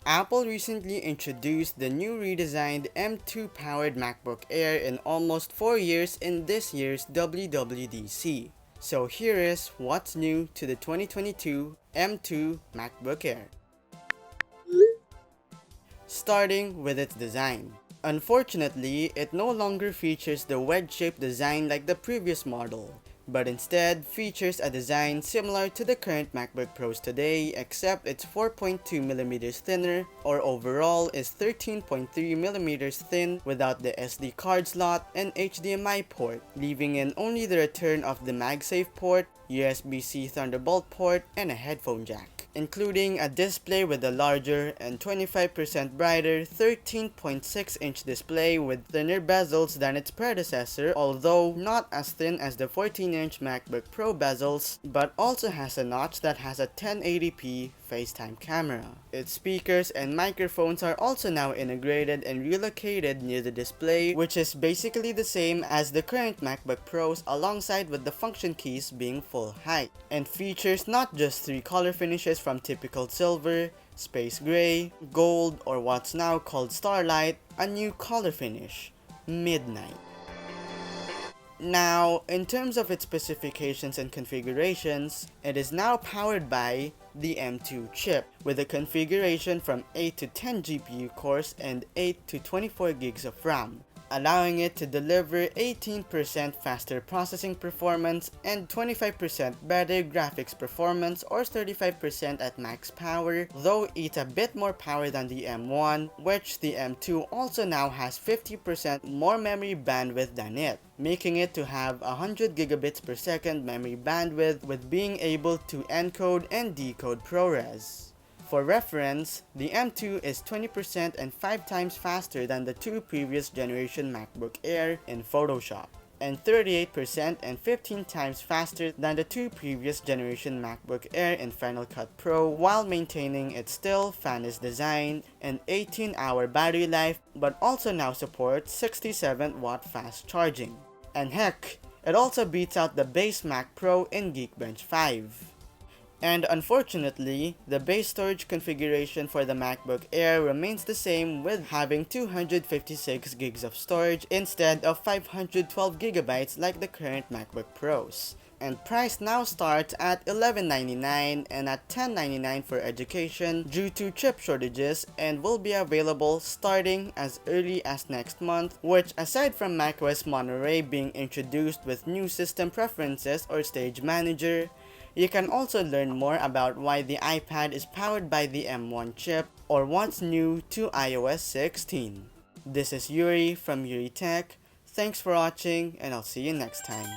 Apple recently introduced the new redesigned M2 powered MacBook Air in almost 4 years in this year's WWDC. So here is what's new to the 2022 M2 MacBook Air. Starting with its design. Unfortunately, it no longer features the wedge-shaped design like the previous model, but instead features a design similar to the current MacBook Pros today, except it's 4.2mm thinner, or overall is 13.3mm thin without the SD card slot and HDMI port, leaving in only the return of the MagSafe port, USB-C Thunderbolt port, and a headphone jack, including a display with a larger and 25% brighter 13.6-inch display with thinner bezels than its predecessor, although not as thin as the 14-inch MacBook Pro bezels, but also has a notch that has a 1080p FaceTime camera. Its speakers and microphones are also now integrated and relocated near the display, which is basically the same as the current MacBook Pros, alongside with the function keys being full height, and features not just 3 color finishes from typical silver, space gray, gold, or what's now called starlight, a new color finish, midnight. Now, in terms of its specifications and configurations, it is now powered by the M2 chip, with a configuration from 8 to 10 GPU cores and 8 to 24 gigs of RAM, allowing it to deliver 18% faster processing performance and 25% better graphics performance, or 35% at max power, though it's a bit more power than the M1, which the M2 also now has 50% more memory bandwidth than it, making it to have 100 gigabits per second memory bandwidth with being able to encode and decode ProRes. For reference, the M2 is 20% and 5 times faster than the 2 previous generation MacBook Air in Photoshop, and 38% and 15 times faster than the 2 previous generation MacBook Air in Final Cut Pro, while maintaining its still fanless design and 18-hour battery life, but also now supports 67-watt fast charging. And heck, it also beats out the base Mac Pro in Geekbench 5. And unfortunately, the base storage configuration for the MacBook Air remains the same, with having 256 gigs of storage instead of 512 gigabytes like the current MacBook Pros. And price now starts at $1199 and at $1099 for education due to chip shortages, and will be available starting as early as next month, which, aside from macOS Monterey being introduced with new system preferences or stage manager, you can also learn more about why the iPad is powered by the M1 chip, or what's new to iOS 16. This is Euri from Euri Tech. Thanks for watching, and I'll see you next time.